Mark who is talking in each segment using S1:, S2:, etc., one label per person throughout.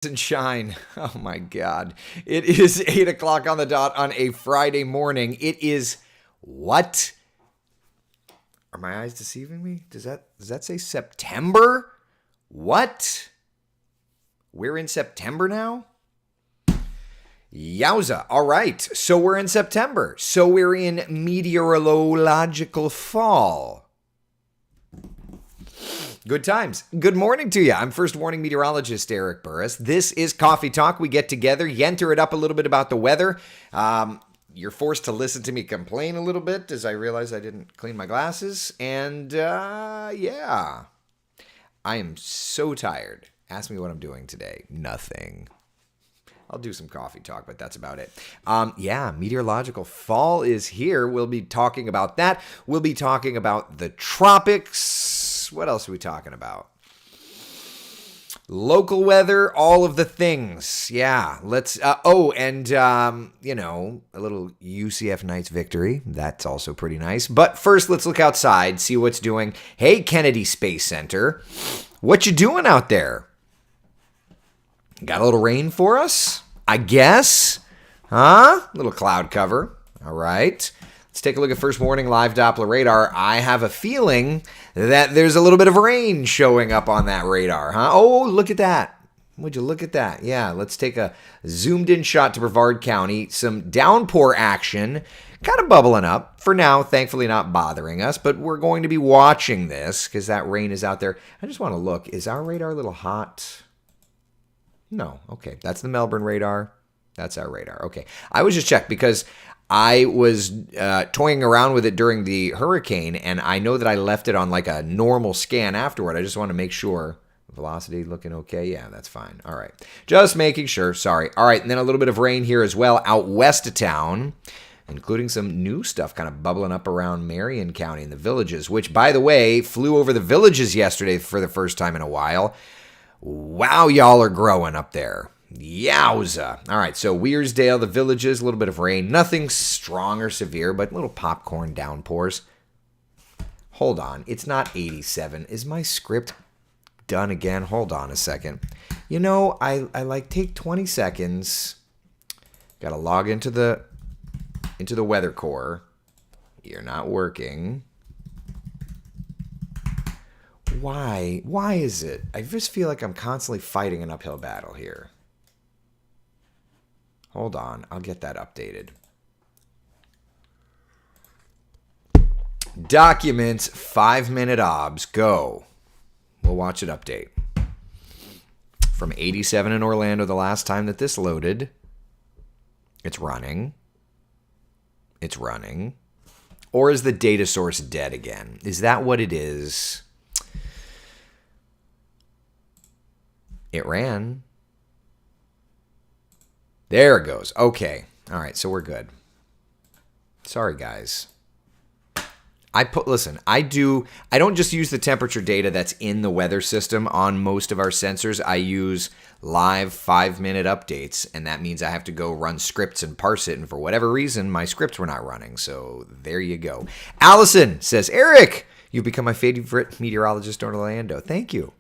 S1: And shine. Oh my God. It is 8 o'clock on the dot on a Friday morning. It is what? Are my eyes deceiving me? Does that say September? What? We're in September now? Yowza. All right. So we're in September. So we're in meteorological fall. Good times. Good morning to you. I'm first warning meteorologist Eric Burris. This is Coffee Talk. We get together, yenter it up a little bit about the weather. You're forced to listen to me complain a little bit as I realize I didn't clean my glasses. And yeah, I am so tired. Ask me what I'm doing today. Nothing. I'll do some coffee talk, but that's about it. Yeah, meteorological fall is here. We'll be talking about that. We'll be talking about the tropics. What else are we talking about? Local weather, all of the things. Yeah, let's, a little UCF Knights victory. That's also pretty nice. But first, let's look outside, see what's doing. Hey, Kennedy Space Center. What you doing out there? Got a little rain for us? I guess. Huh? Little cloud cover. All right. Let's take a look at first warning live Doppler radar. I have a feeling that there's a little bit of rain showing up on that radar, huh? Oh, look at that. Would you look at that? Yeah, let's take a zoomed in shot to Brevard County. Some downpour action kind of bubbling up. For now, thankfully not bothering us, but we're going to be watching this because that rain is out there. I just want to look. Is our radar a little hot? No. Okay, that's the Melbourne radar. That's our radar. Okay, I was just checked because I was toying around with it during the hurricane, and I know that I left it on like a normal scan afterward. I just want to make sure. Velocity looking okay? Yeah, that's fine. All right. Just making sure. Sorry. All right, and then a little bit of rain here as well out west of town, including some new stuff kind of bubbling up around Marion County and the Villages, which, by the way, flew over the Villages yesterday for the first time in a while. Wow, y'all are growing up there. Yowza. All right, so Wearsdale, the Villages, a little bit of rain. Nothing strong or severe, but little popcorn downpours. Hold on. It's not 87. Is my script done again? Hold on a second. You know, I take 20 seconds. Got to log into the weather core. You're not working. Why? Why is it? I just feel like I'm constantly fighting an uphill battle here. Hold on, I'll get that updated. Documents, 5-minute obs, go. We'll watch it update. From 87 in Orlando the last time that this loaded. It's running. It's running. Or is the data source dead again? Is that what it is? It ran. There it goes. Okay. All right, so we're good. Sorry, guys. I don't just use the temperature data that's in the weather system on most of our sensors. I use live 5-minute updates, and that means I have to go run scripts and parse it, and for whatever reason, my scripts were not running, so there you go. Allison says, Eric, you've become my favorite meteorologist in Orlando. Thank you.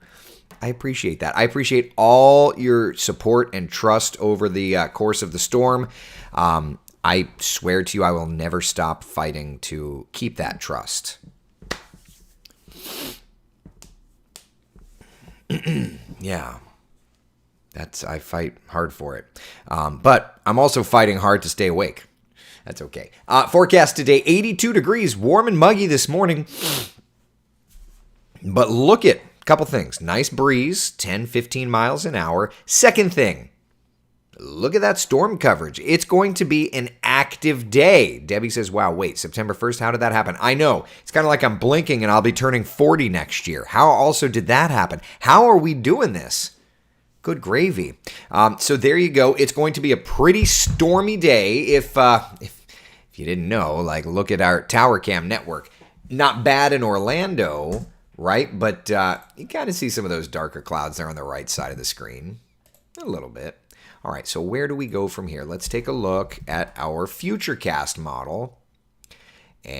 S1: I appreciate that. I appreciate all your support and trust over the course of the storm. I swear to you, I will never stop fighting to keep that trust. Yeah, I fight hard for it. But I'm also fighting hard to stay awake. That's okay. Forecast today, 82 degrees, warm and muggy this morning. But look at couple things. Nice breeze, 10, 15 miles an hour. Second thing, look at that storm coverage. It's going to be an active day. Debbie says, wow, wait, September 1st, how did that happen? I know. It's kind of like I'm blinking and I'll be turning 40 next year. How also did that happen? How are we doing this? Good gravy. So there you go. It's going to be a pretty stormy day. If you didn't know, like look at our tower cam network. Not bad in Orlando, right? But you kind of see some of those darker clouds there on the right side of the screen. A little bit. All right, so where do we go from here? Let's take a look at our Futurecast model. And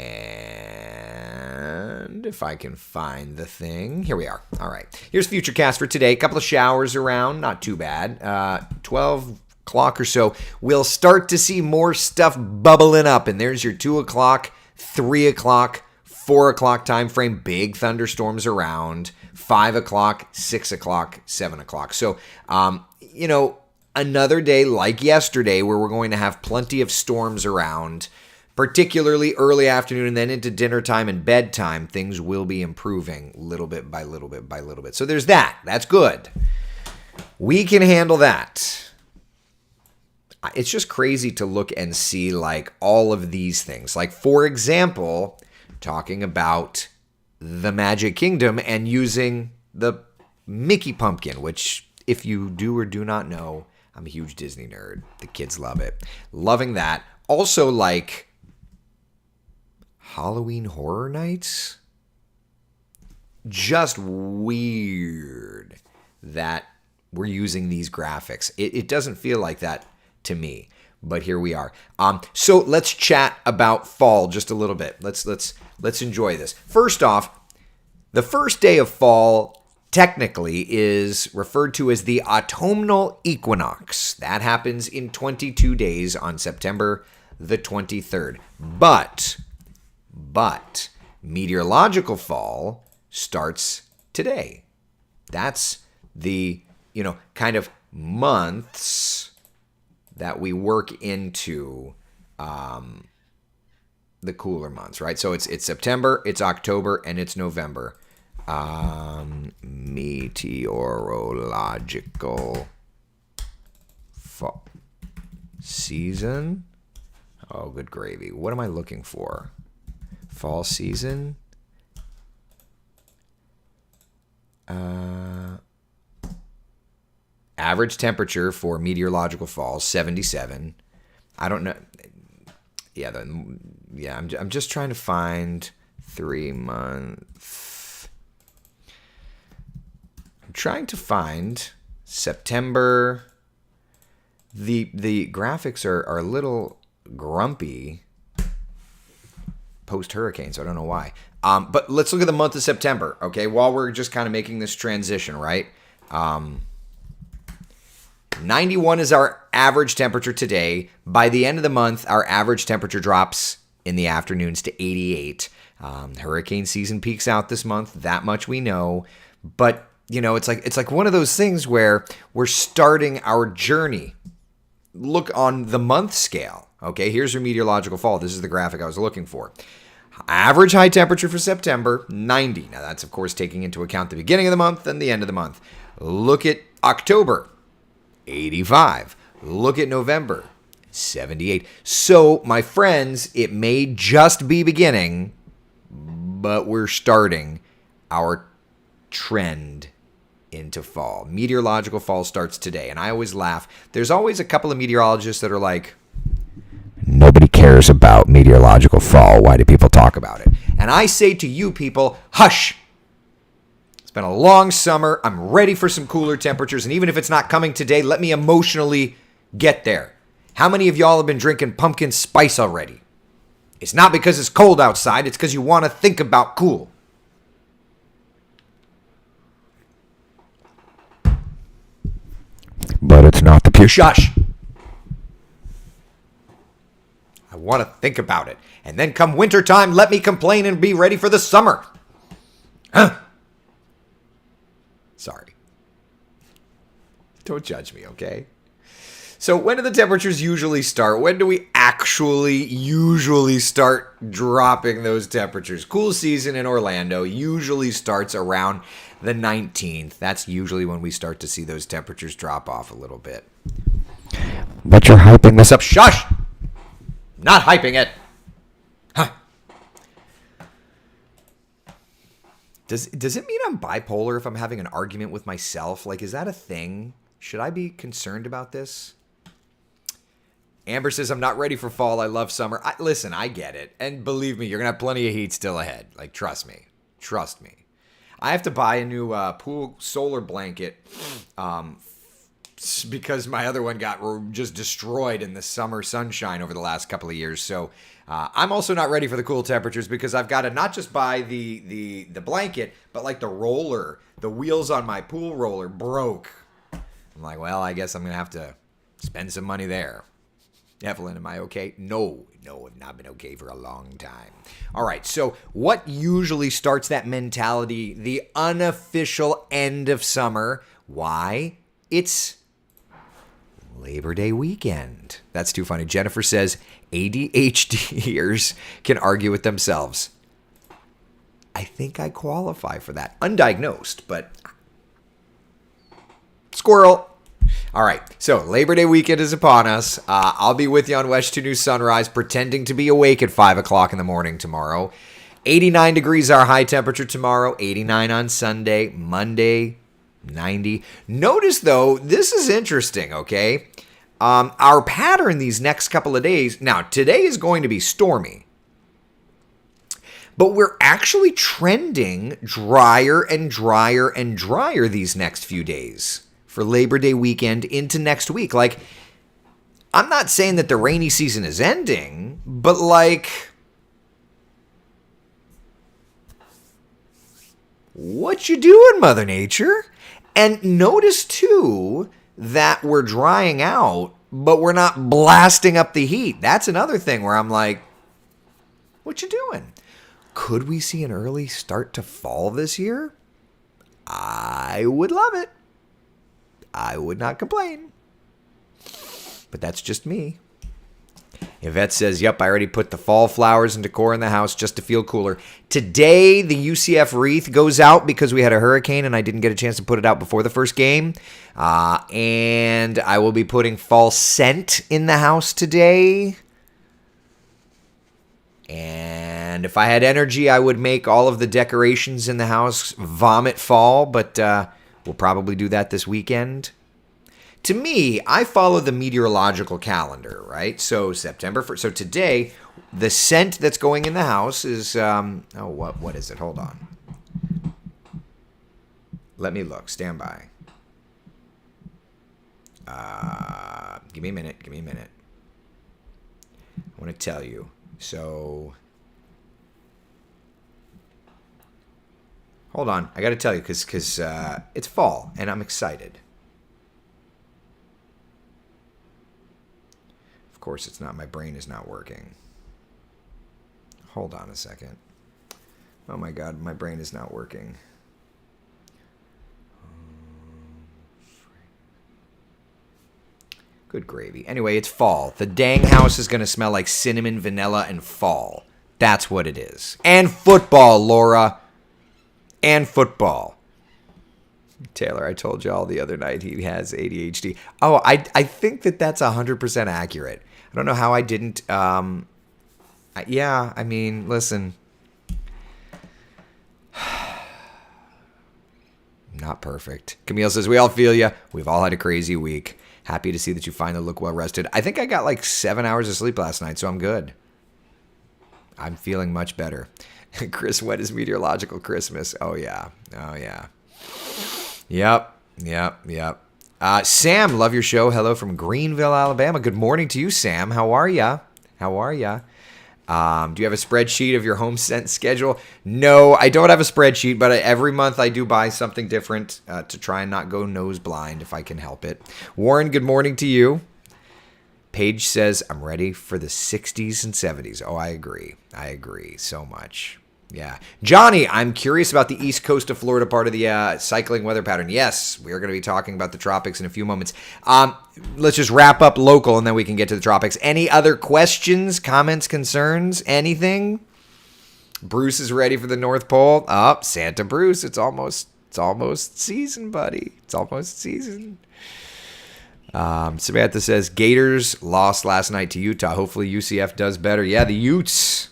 S1: And if I can find the thing, here we are. All right. Here's Futurecast for today. A couple of showers around, not too bad. 12 o'clock or so, we'll start to see more stuff bubbling up. And there's your 2 o'clock, 3 o'clock, 4 o'clock time frame. Big thunderstorms around. 5 o'clock, 6 o'clock, 7 o'clock. So, another day like yesterday where we're going to have plenty of storms around, particularly early afternoon and then into dinner time and bedtime. Things will be improving little bit by little bit by little bit. So there's that. That's good. We can handle that. It's just crazy to look and see like all of these things. Like, for example, talking about the Magic Kingdom and using the Mickey pumpkin, which if you do or do not know, I'm a huge Disney nerd. The kids love it. Loving that. Also, like Halloween Horror Nights. Just weird that we're using these graphics. It doesn't feel like that to me, but here we are. So let's chat about fall just a little bit. Let's enjoy this. First off, the first day of fall technically is referred to as the autumnal equinox. That happens in 22 days on September the 23rd. But meteorological fall starts today. That's the, kind of months that we work into the cooler months, right? So it's September, it's October, and it's November. Meteorological fall season. Oh, good gravy. What am I looking for? Fall season. Average temperature for meteorological fall 77. I don't know. I'm just trying to find 3 months. I'm trying to find September. The graphics are a little grumpy post-hurricane, so I don't know why. But let's look at the month of September, okay, while we're just kind of making this transition, right? 91 is our average temperature today. By the end of the month, our average temperature drops in the afternoons to 88. Hurricane season peaks out this month. That much we know. But, it's like one of those things where we're starting our journey. Look on the month scale. Okay, here's your meteorological fall. This is the graphic I was looking for. Average high temperature for September, 90. Now, that's, of course, taking into account the beginning of the month and the end of the month. Look at October, 85. Look at November, 78. So, my friends, it may just be beginning, but we're starting our trend into fall. Meteorological fall starts today, and I always laugh. There's always a couple of meteorologists that are like, nobody cares about meteorological fall. Why do people talk about it? And I say to you people, hush. It's been a long summer. I'm ready for some cooler temperatures. And even if it's not coming today, let me emotionally get there. How many of y'all have been drinking pumpkin spice already? It's not because it's cold outside. It's because you want to think about cool. But it's not the pure shush. I want to think about it. And then come wintertime, let me complain and be ready for the summer. Huh? Sorry. Don't judge me, okay? So when do the temperatures usually start? When do we actually usually start dropping those temperatures? Cool season in Orlando usually starts around the 19th. That's usually when we start to see those temperatures drop off a little bit. But you're hyping this up. Shush! Not hyping it. Huh. Does it mean I'm bipolar if I'm having an argument with myself? Like, is that a thing? Should I be concerned about this? Amber says, I'm not ready for fall. I love summer. Listen, I get it. And believe me, you're going to have plenty of heat still ahead. Like, trust me. Trust me. I have to buy a new pool solar blanket because my other one got just destroyed in the summer sunshine over the last couple of years. So I'm also not ready for the cool temperatures because I've got to not just buy the blanket, but like the roller, the wheels on my pool roller broke. I'm like, well, I guess I'm going to have to spend some money there. Evelyn, am I okay? No, I've not been okay for a long time. All right, so what usually starts that mentality, the unofficial end of summer? Why? It's Labor Day weekend. That's too funny. Jennifer says ADHDers can argue with themselves. I think I qualify for that. Undiagnosed, but squirrel. All right, so Labor Day weekend is upon us. I'll be with you on West 2 News Sunrise, pretending to be awake at 5 o'clock in the morning tomorrow. 89 degrees our high temperature tomorrow, 89 on Sunday, Monday, 90. Notice, though, this is interesting, okay? Our pattern these next couple of days, now, today is going to be stormy. But we're actually trending drier and drier and drier these next few days for Labor Day weekend into next week. Like, I'm not saying that the rainy season is ending, but like, what you doing, Mother Nature? And notice, too, that we're drying out, but we're not blasting up the heat. That's another thing where I'm like, what you doing? Could we see an early start to fall this year? I would love it. I would not complain. But that's just me. Yvette says, yep, I already put the fall flowers and decor in the house just to feel cooler. Today, the UCF wreath goes out because we had a hurricane and I didn't get a chance to put it out before the first game. And I will be putting fall scent in the house today. And if I had energy, I would make all of the decorations in the house vomit fall, but we'll probably do that this weekend. To me, I follow the meteorological calendar, right? So September 1st. So today, the scent that's going in the house is, what is it? Hold on. Let me look. Stand by. Give me a minute. I want to tell you. So, hold on. I got to tell you because it's fall and I'm excited. Of course, it's not. My brain is not working. Hold on a second. Oh my God, my brain is not working. Good gravy. Anyway, it's fall. The dang house is going to smell like cinnamon, vanilla, and fall. That's what it is. And football, Laura. And football. Taylor, I told you all the other night he has ADHD. Oh, I think that's 100% accurate. I don't know how I didn't. Yeah, I mean, listen. Not perfect. Camille says, we all feel you. We've all had a crazy week. Happy to see that you finally look well rested. I think I got like 7 hours of sleep last night, so I'm good. I'm feeling much better. Chris, when is meteorological Christmas? Oh, yeah. Yep. Sam, love your show. Hello from Greenville, Alabama. Good morning to you, Sam. How are ya? Do you have a spreadsheet of your home scent schedule? No, I don't have a spreadsheet, but every month I do buy something different to try and not go nose blind if I can help it. Warren, good morning to you. Paige says, I'm ready for the 60s and 70s. Oh, I agree so much. Yeah. Johnny, I'm curious about the east coast of Florida part of the cycling weather pattern. Yes, we are going to be talking about the tropics in a few moments. Let's just wrap up local and then we can get to the tropics. Any other questions, comments, concerns, anything? Bruce is ready for the North Pole. Santa Bruce, it's almost season, buddy. It's almost season. Samantha says, Gators lost last night to Utah. Hopefully UCF does better. Yeah, the Utes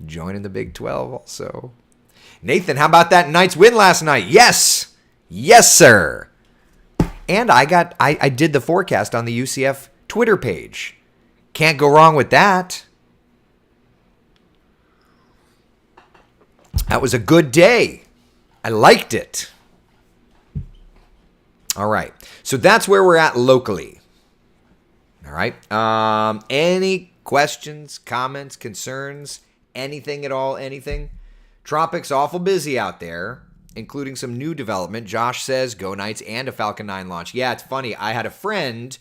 S1: joining the Big 12 also. Nathan, how about that Knights win last night? Yes, sir. And I did the forecast on the UCF Twitter page. Can't go wrong with that. That was a good day. I liked it. All right. So that's where we're at locally. All right. Any questions, comments, concerns, anything at all, anything? Tropics awful busy out there, including some new development. Josh says go Knights and a Falcon 9 launch. Yeah, it's funny. I had a friend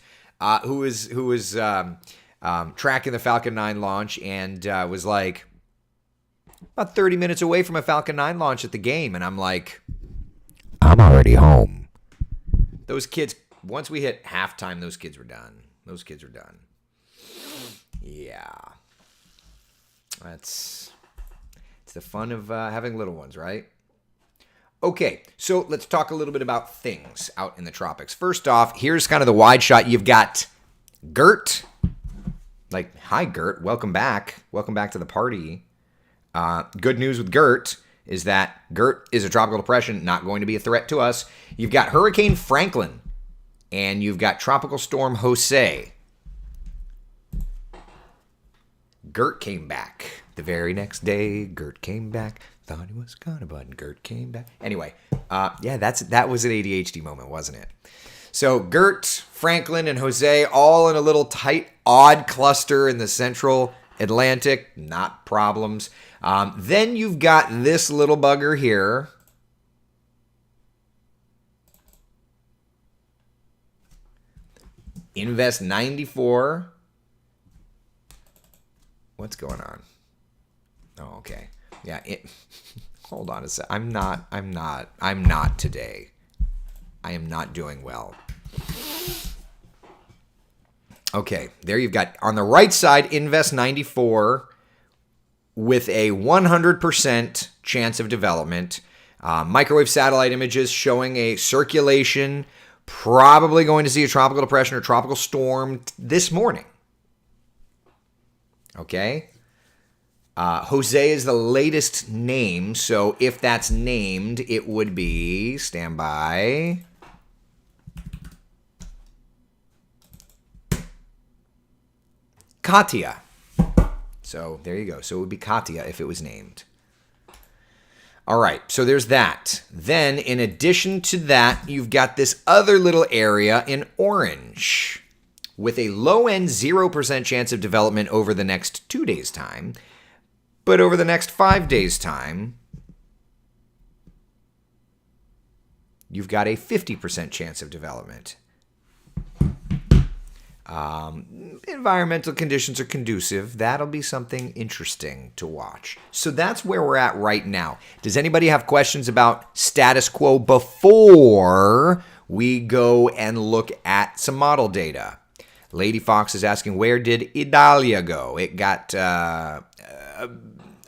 S1: who was tracking the Falcon 9 launch and was like about 30 minutes away from a Falcon 9 launch at the game. And I'm like, I'm already home. Those kids, once we hit halftime, those kids were done. Those kids are done. Yeah. It's the fun of having little ones, right? Okay, so let's talk a little bit about things out in the tropics. First off, here's kind of the wide shot. You've got Gert. Like, hi, Gert. Welcome back. Welcome back to the party. Good news with Gert is that Gert is a tropical depression, not going to be a threat to us. You've got Hurricane Franklin. And you've got Tropical Storm Jose. Gert came back. The very next day, Gert came back. Thought he was gonna, but Gert came back. Anyway, yeah, that was an ADHD moment, wasn't it? So Gert, Franklin, and Jose all in a little tight, odd cluster in the central Atlantic. Not problems. Then you've got this little bugger here. Invest 94. What's going on? Oh, okay. Yeah, hold on a sec. I'm not today. I am not doing well. Okay, there you've got, on the right side, Invest 94 with a 100% chance of development. Microwave satellite images showing a circulation. Probably going to see a tropical depression or tropical storm this morning. Okay. Jose is the latest name, so if that's named, it would be, stand by, Katia. So there you go. So it would be Katia if it was named. All right, so there's that. Then, in addition to that, you've got this other little area in orange with a low-end 0% chance of development over the next 2 days' time. But over the next 5 days' time, you've got a 50% chance of development. Environmental conditions are conducive. That'll be something interesting to watch. So that's where we're at right now. Does anybody have questions about status quo before we go and look at some model data? Lady Fox is asking, where did Idalia go? It got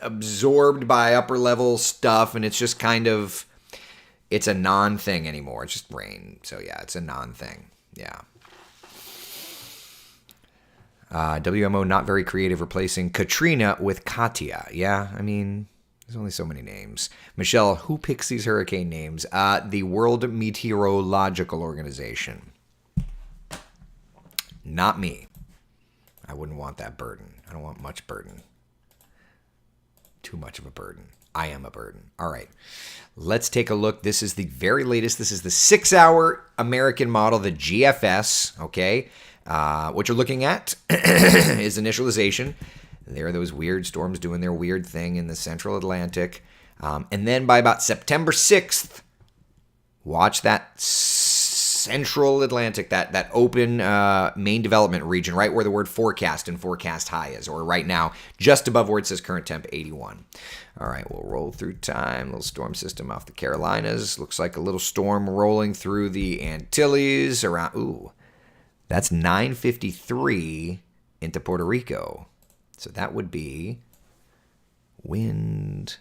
S1: absorbed by upper level stuff, and it's just kind of, it's a non-thing anymore. It's just rain. So yeah, it's a non-thing. Yeah. WMO not very creative, replacing Katrina with Katia. Yeah, I mean, there's only so many names. Michelle, who picks these hurricane names? The World Meteorological Organization. Not me. I wouldn't want that burden. I don't want much burden. Too much of a burden. I am a burden. All right. Let's take a look. This is the very latest. This is the 6-hour American model, the GFS. Okay. What you're looking at is initialization. There are those weird storms doing their weird thing in the central Atlantic. And then by about September 6th, watch that central Atlantic, that open main development region, right where the word forecast and forecast high is, or right now, just above where it says current temp 81. All right, we'll roll through time. Little storm system off the Carolinas. Looks like a little storm rolling through the Antilles around, ooh. That's 9:53 into Puerto Rico. So that would be wind.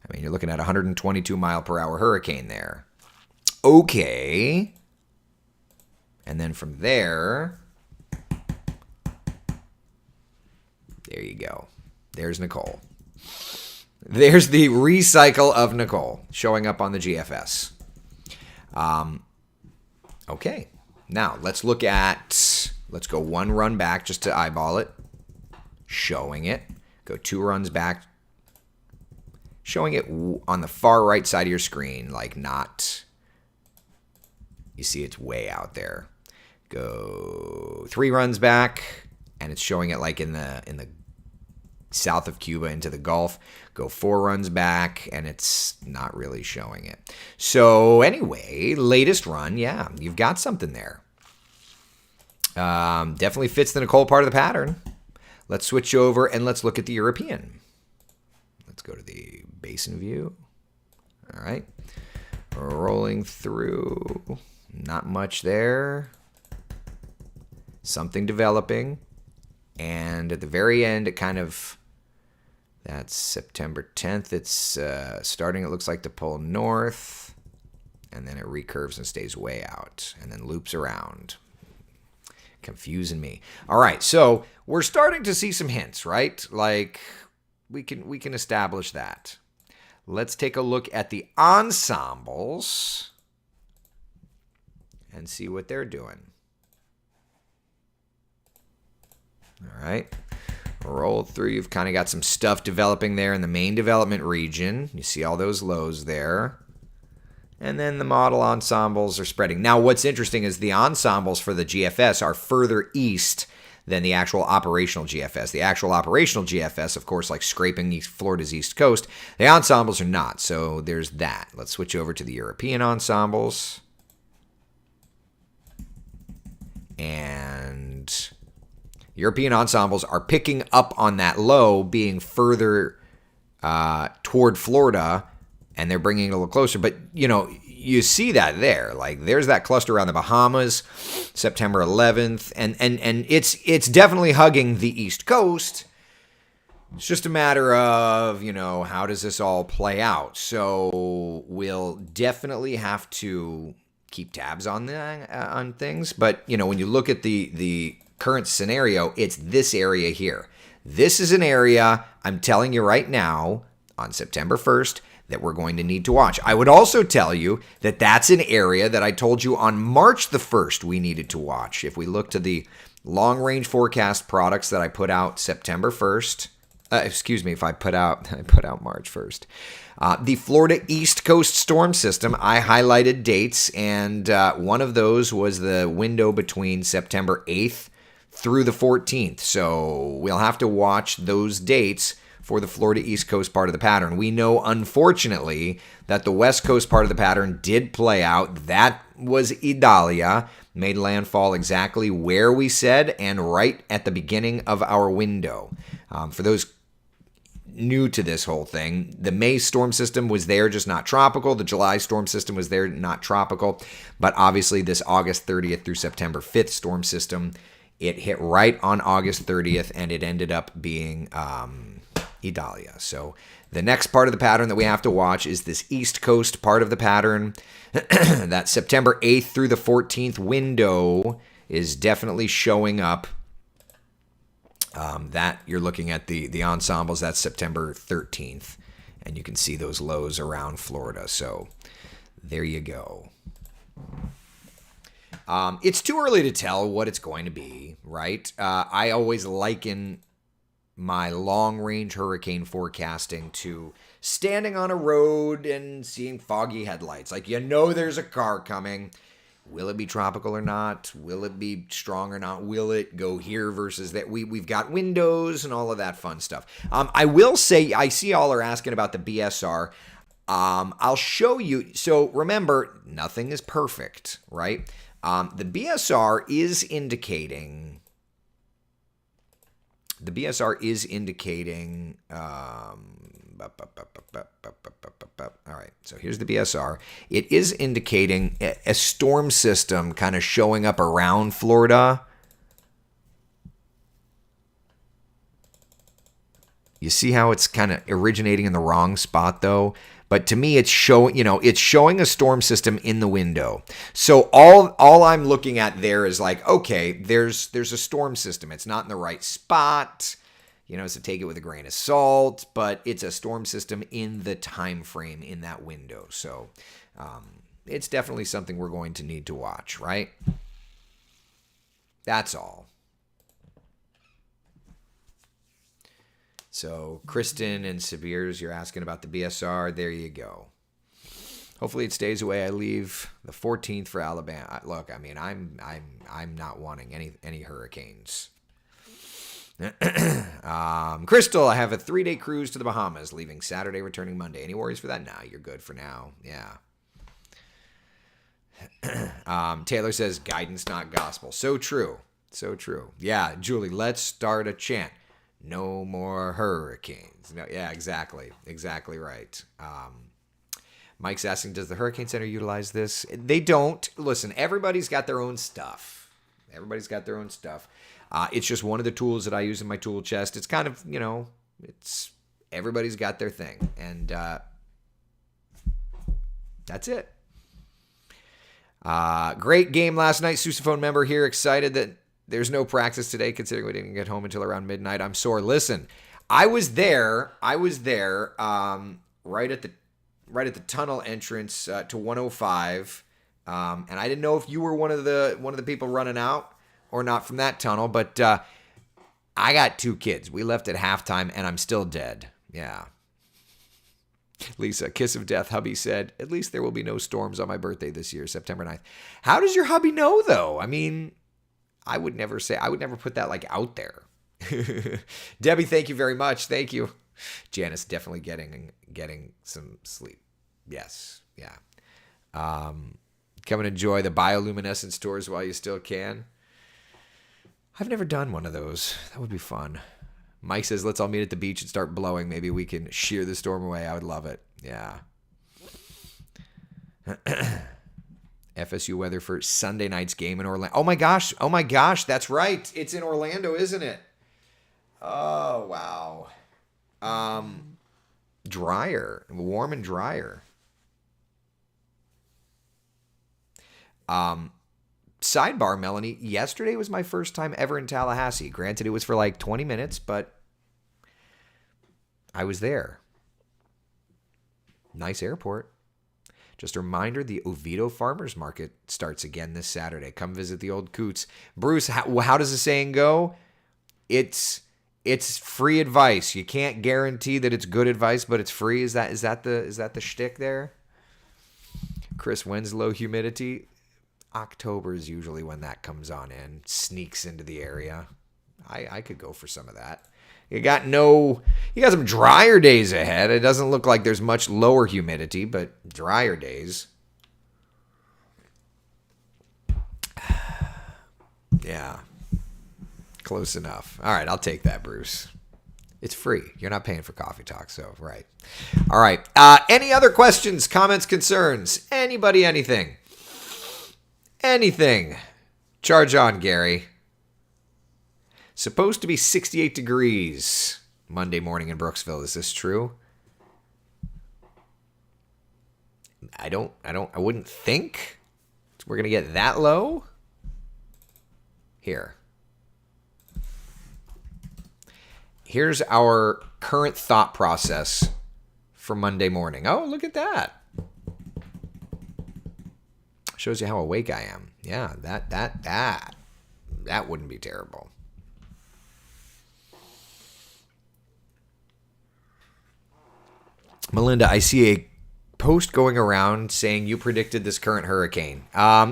S1: I mean, you're looking at a 122 mile per hour hurricane there. Okay. And then from there you go. There's Nicole. There's the recycle of Nicole showing up on the GFS. Okay. Now, let's go one run back just to eyeball it. Showing it. Go 2 runs back. Showing it on the far right side of your screen, like not You see it's way out there. Go 3 runs back, and it's showing it like in the south of Cuba into the Gulf. Go 4 runs back, and it's not really showing it. So anyway, latest run, yeah, you've got something there. Definitely fits the Nicole part of the pattern. Let's switch over and let's look at the European. Let's go to the basin view. All right. Rolling through. Not much there. Something developing. And at the very end, it kind of, that's September 10th. It's starting, it looks like, to pull north. And then it recurves and stays way out. And then loops around. Confusing me. All right, so we're starting to see some hints, right? Like we can establish that. Let's take a look at the ensembles and see what they're doing. All right. Roll through. You've kind of got some stuff developing there in the main development region. You see all those lows there. And then the model ensembles are spreading. Now, what's interesting is the ensembles for the GFS are further east than the actual operational GFS. The actual operational GFS, of course, like scraping Florida's east coast. The ensembles are not, so there's that. Let's switch over to the European ensembles. And European ensembles are picking up on that low being further toward Florida, and they're bringing it a little closer. But, you know, you see that there. Like, there's that cluster around the Bahamas, September 11th, and it's definitely hugging the East Coast. It's just a matter of, you know, how does this all play out? So we'll definitely have to keep tabs on things. But, you know, when you look at the current scenario, it's this area here. This is an area, I'm telling you right now, on September 1st, that we're going to need to watch. I would also tell you that that's an area that I told you on March the 1st we needed to watch. If we look to the long-range forecast products that I put out September 1st, if I put out March 1st. The Florida East Coast storm system, I highlighted dates, and one of those was the window between September 8th through the 14th. So we'll have to watch those dates for the Florida East Coast part of the pattern. We know, unfortunately, that the West Coast part of the pattern did play out. That was Idalia, made landfall exactly where we said and right at the beginning of our window. For those new to this whole thing, the May storm system was there, just not tropical. The July storm system was there, not tropical. But obviously this August 30th through September 5th storm system, it hit right on August 30th, and it ended up being Idalia. So the next part of the pattern that we have to watch is this East Coast part of the pattern. That September 8th through the 14th window is definitely showing up. That you're looking at the ensembles, that's September 13th. And you can see those lows around Florida. So there you go. It's too early to tell what it's going to be, right? I always liken my long-range hurricane forecasting to standing on a road and seeing foggy headlights. Like, you know there's a car coming. Will it be tropical or not? Will it be strong or not? Will it go here versus that? We've got windows and all of that fun stuff. I will say, I see y'all are asking about the BSR. I'll show you. So remember, nothing is perfect, right? The BSR is indicating... all right, so here's the BSR. It is indicating a storm system kind of showing up around Florida. You see how it's kind of originating in the wrong spot, though? But to me, it's showing a storm system in the window. So all I'm looking at there is like, okay, there's a storm system. It's not in the right spot. So take it with a grain of salt, but it's a storm system in the time frame in that window. So it's definitely something we're going to need to watch, right? That's all. So Kristen and Sabirs, you're asking about the BSR. There you go. Hopefully it stays away. I leave the 14th for Alabama. Look, I mean, I'm not wanting any hurricanes. Crystal, I have a 3-day cruise to the Bahamas, leaving Saturday, returning Monday. Any worries for that? Nah, you're good for now. Yeah. Taylor says guidance, not gospel. So true. So true. Yeah, Julie, let's start a chant. No more hurricanes. No, yeah, exactly. Exactly right. Mike's asking, does the Hurricane Center utilize this? They don't. Listen, everybody's got their own stuff. Everybody's got their own stuff. It's just one of the tools that I use in my tool chest. It's kind of, it's everybody's got their thing. And that's it. Great game last night. Sousaphone member here, excited that there's no practice today, considering we didn't get home until around midnight. I'm sore. Listen, I was there right at the tunnel entrance to 105, and I didn't know if you were one of the people running out or not from that tunnel, but I got 2 kids. We left at halftime, and I'm still dead. Yeah. Lisa, kiss of death, hubby said, at least there will be no storms on my birthday this year, September 9th. How does your hubby know, though? I mean, I would never put that out there. Debbie, thank you very much. Thank you. Janice, definitely getting some sleep. Yes. Yeah. Come and enjoy the bioluminescence tours while you still can. I've never done one of those. That would be fun. Mike says, let's all meet at the beach and start blowing. Maybe we can shear the storm away. I would love it. Yeah. FSU weather for Sunday night's game in Orlando. Oh my gosh. That's right. It's in Orlando, isn't it? Oh, wow. Drier. Warm and drier. Sidebar, Melanie, yesterday was my first time ever in Tallahassee. Granted, it was for 20 minutes, but I was there. Nice airport. Just a reminder, the Oviedo Farmers Market starts again this Saturday. Come visit the old coots. Bruce, how does the saying go? It's free advice. You can't guarantee that it's good advice, but it's free. Is that the shtick there? Chris, when's low humidity? October is usually when that comes on in, sneaks into the area. I could go for some of that. You got some drier days ahead. It doesn't look like there's much lower humidity, but drier days. Yeah. Close enough. All right, I'll take that, Bruce. It's free. You're not paying for Coffee Talk, so right. All right. Any other questions, comments, concerns? Anybody, anything? Anything. Charge on, Gary. Supposed to be 68 degrees Monday morning in Brooksville. Is this true? I wouldn't think we're going to get that low. Here's our current thought process for Monday morning. Oh, look at that. Shows you how awake I am. Yeah, that wouldn't be terrible. Melinda, I see a post going around saying you predicted this current hurricane.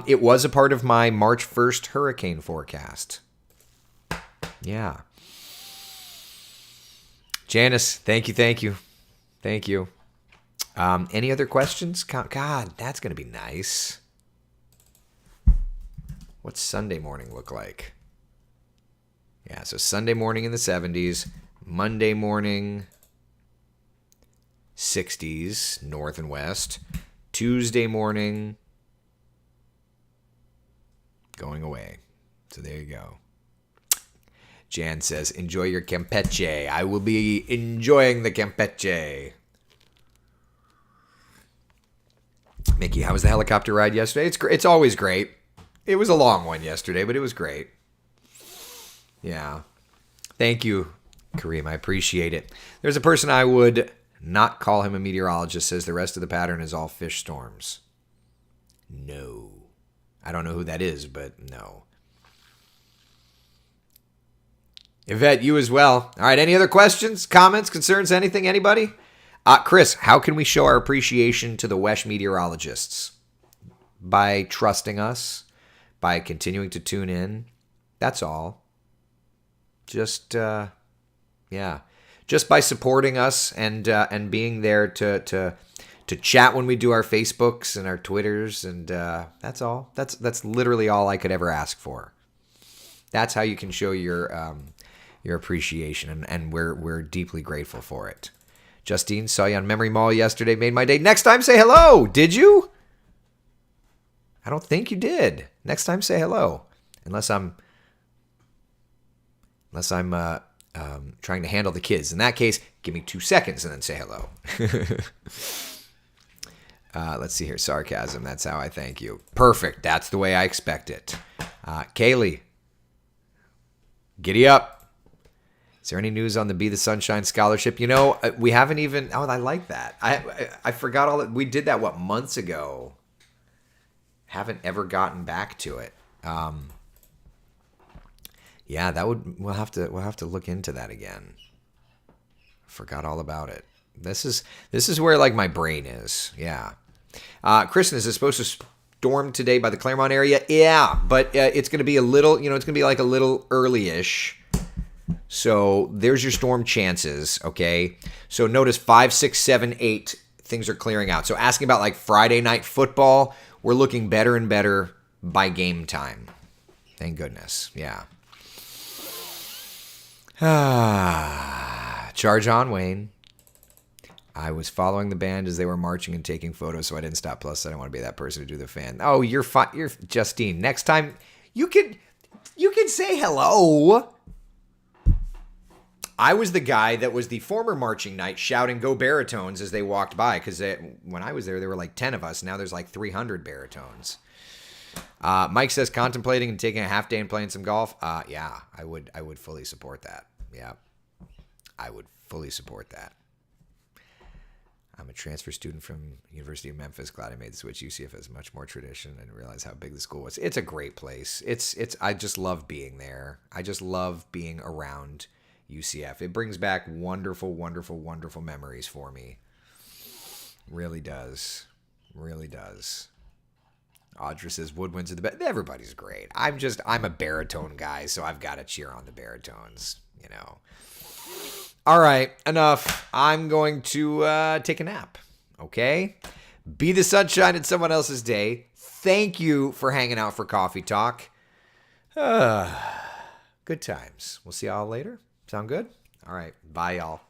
S1: It was a part of my March 1st hurricane forecast. Yeah. Janice, thank you. Any other questions? God, that's going to be nice. What's Sunday morning look like? Yeah, so Sunday morning in the 70s, Monday morning 60s, north and west. Tuesday morning going away. So there you go. Jan says, enjoy your Campeche. I will be enjoying the Campeche. Mickey, how was the helicopter ride yesterday? It's always great. It was a long one yesterday, but it was great. Yeah. Thank you, Kareem. I appreciate it. There's a person I would not call him a meteorologist, says the rest of the pattern is all fish storms. No. I don't know who that is, but no. Yvette, you as well. All right, any other questions, comments, concerns, anything, anybody? Chris, how can we show our appreciation to the WESH meteorologists? By trusting us, by continuing to tune in. That's all. Just by supporting us and being there to chat when we do our Facebooks and our Twitters, and that's all. That's literally all I could ever ask for. That's how you can show your appreciation, and we're deeply grateful for it. Justine, saw you on Memory Mall yesterday. Made my day. Next time, say hello. Did you? I don't think you did. Next time, say hello. Unless I'm trying to handle the kids. In that case, give me 2 seconds and then say hello. Let's see here. Sarcasm. That's how I thank you. Perfect. That's the way I expect it. Kaylee, giddy up. Is there any news on the Be the Sunshine Scholarship? We haven't even... Oh, I like that. I forgot all that. We did that, months ago. Haven't ever gotten back to it. Yeah, we'll have to look into that again. Forgot all about it. This is where my brain is. Yeah. Kristen, is it supposed to storm today by the Claremont area? Yeah, but it's going to be a little, it's going to be a little early-ish. So there's your storm chances, okay? So notice 5, 6, 7, 8, things are clearing out. So asking about Friday night football, we're looking better and better by game time. Thank goodness, yeah. Charge on, Wayne. I was following the band as they were marching and taking photos, so I didn't stop. Plus, I don't want to be that person to do the fan. Oh, you're fine. You're Justine. Next time, you can say hello. I was the guy that was the former marching knight shouting "Go Baritones" as they walked by, because when I was there were 10 of us. Now there's 300 baritones. Mike says contemplating and taking a half day and playing some golf. Yeah, I would fully support that. Yeah, I would fully support that. I'm a transfer student from University of Memphis. Glad I made the switch. UCF has much more tradition and realized how big the school was. It's a great place. I just love being there. I just love being around UCF. It brings back wonderful, wonderful, wonderful memories for me. Really does. Really does. Audra says woodwinds are the best. Everybody's great. I'm a baritone guy, so I've got to cheer on the baritones, All right, enough. I'm going to take a nap, okay? Be the sunshine in someone else's day. Thank you for hanging out for Coffee Talk. Good times. We'll see y'all later. Sound good? All right. Bye, y'all.